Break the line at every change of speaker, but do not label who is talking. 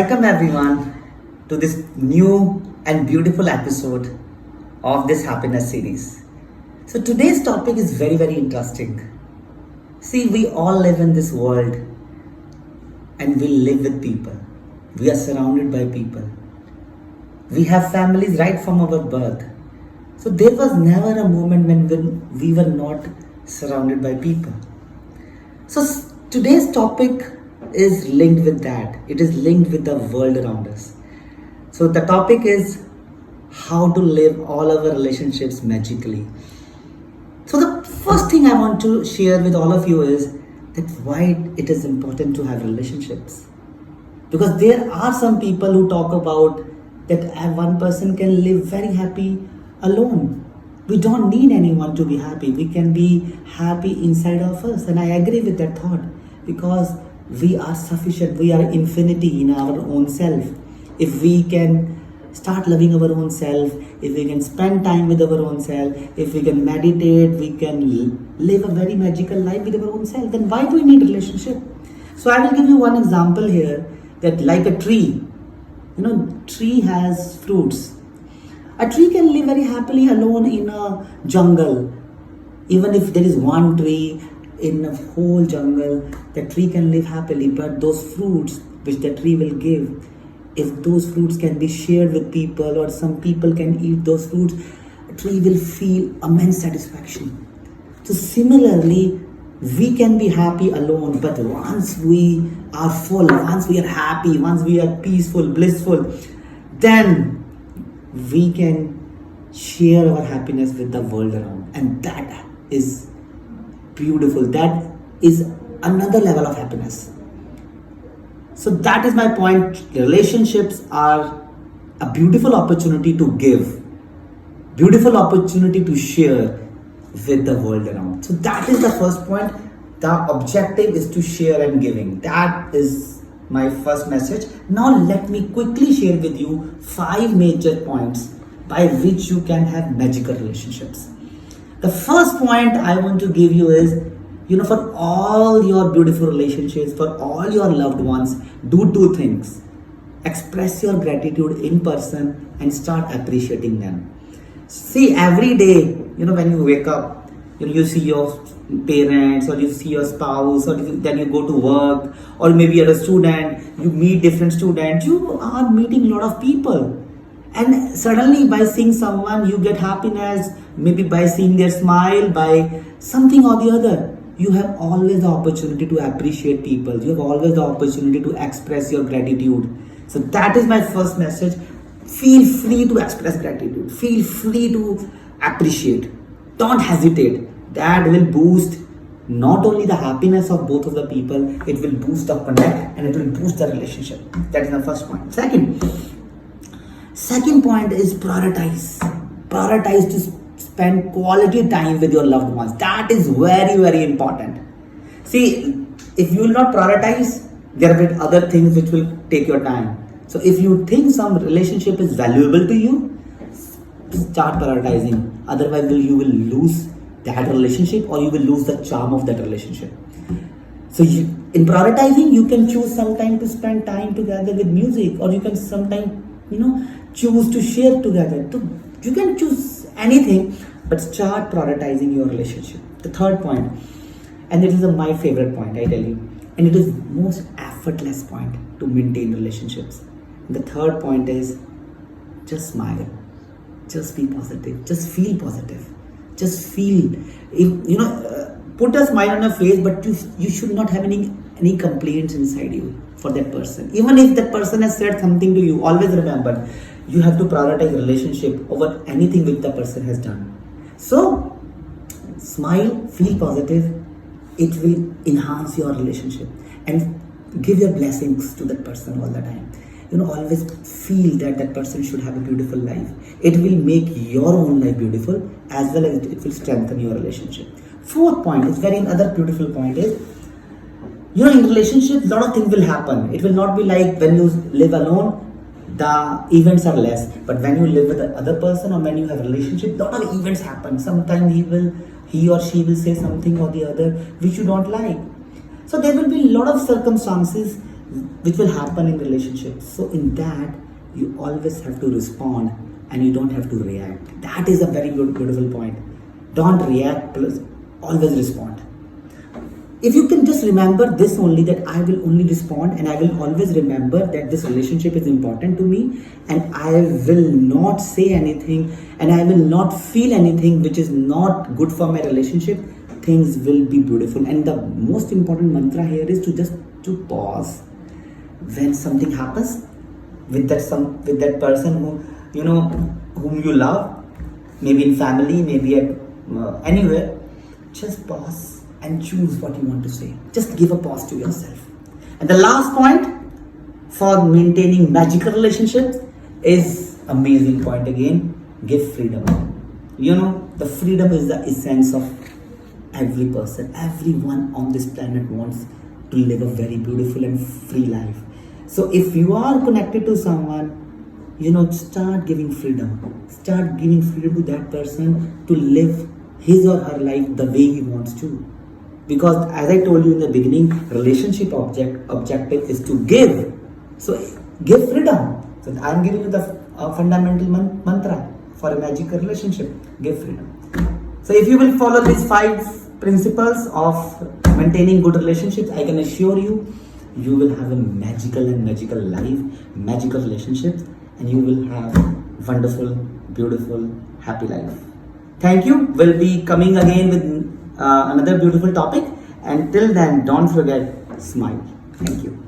Welcome everyone to this new and beautiful episode of this happiness series. So today's topic is very interesting. See, we all live in this world and we live with people. We are surrounded by people. We have families right from our birth. So there was never a moment when we were not surrounded by people. So today's topic is linked with that. It is linked with the world around us. So the topic is how to live all our relationships magically. So the first thing I want to share with all of you is that why it is important to have relationships. Because there are some people who talk about that one person can live very happy alone. We don't need anyone to be happy. We can be happy inside of us. And I agree with that thought because we are sufficient. We are infinity in our own self. If we can start loving our own self, if we can spend time with our own self, if we can meditate, we can live a very magical life with our own self, then why do we need relationship? So I will give you one example here that like a tree, tree has fruits. A tree can live very happily alone in a jungle. Even if there is one tree in a whole jungle, the tree can live happily, but those fruits which the tree will give, if those fruits can be shared with people or some people can eat those fruits, a tree will feel immense satisfaction. So similarly, we can be happy alone, but once we are full, once we are happy, once we are peaceful, blissful, then we can share our happiness with the world around. And that is beautiful. That is another level of happiness. So that is my point. Relationships are a beautiful opportunity to give, beautiful opportunity to share with the world around. So that is the first point. The objective is to share and giving. That is my first message. Now let me quickly share with you 5 major points by which you can have magical relationships. The first point I want to give you is, for all your beautiful relationships, for all your loved ones, do 2 things. Express your gratitude in person and start appreciating them. See, every day, when you wake up, you see your parents or you see your spouse, or then you go to work, or maybe you're a student, you meet different students, you are meeting a lot of people. And suddenly by seeing someone, you get happiness, maybe by seeing their smile, by something or the other. You have always the opportunity to appreciate people. You have always the opportunity to express your gratitude. So that is my first message. Feel free to express gratitude. Feel free to appreciate. Don't hesitate. That will boost not only the happiness of both of the people, it will boost the connect and it will boost the relationship. That is the first point. Second point is prioritize. Prioritize to spend quality time with your loved ones. That is very important. See, if you will not prioritize, there will be other things which will take your time. So if you think some relationship is valuable to you, start prioritizing. Otherwise, you will lose that relationship or you will lose the charm of that relationship. So in prioritizing, you can choose sometime to spend time together with music, or you can sometime, choose to share together. So you can choose anything, but start prioritizing your relationship. The third point, and it is my favorite point, I tell you, and it is most effortless point to maintain relationships. The third point is just smile, just be positive, just feel positive, just feel. Put a smile on your face, but you should not have any complaints inside you for that person. Even if that person has said something to you, always remember, you have to prioritize relationship over anything which the person has done. So, smile, feel positive. It will enhance your relationship and give your blessings to that person all the time. Always feel that person should have a beautiful life. It will make your own life beautiful as well as it will strengthen your relationship. Fourth point is another beautiful point is, in relationship, a lot of things will happen. It will not be like when you live alone, the events are less. But when you live with the other person or when you have a relationship, a lot of events happen. Sometimes he or she will say something or the other which you don't like. So there will be a lot of circumstances which will happen in relationships. So in that, you always have to respond and you don't have to react. That is a very beautiful point. Don't react, plus always respond. If you can just remember this only, that I will only respond and I will always remember that this relationship is important to me, and I will not say anything and I will not feel anything which is not good for my relationship, things will be beautiful. And the most important mantra here is to just to pause when something happens with that person whom you love, maybe in family, maybe at anywhere. Just pause and choose what you want to say. Just give a pause to yourself. And the last point for maintaining magical relationships is amazing point again. Give freedom. The freedom is the essence of every person. Everyone on this planet wants to live a very beautiful and free life. So if you are connected to someone, start giving freedom. Start giving freedom to that person to live his or her life the way he wants to. Because as I told you in the beginning, relationship objective is to give. So give freedom. So I am giving you the fundamental mantra for a magical relationship. Give freedom. So if you will follow these 5 principles of maintaining good relationships, I can assure you, you will have a magical life, magical relationships, and you will have wonderful, beautiful, happy life. Thank you. We'll be coming again with another beautiful topic, and till then, don't forget, smile. Thank you.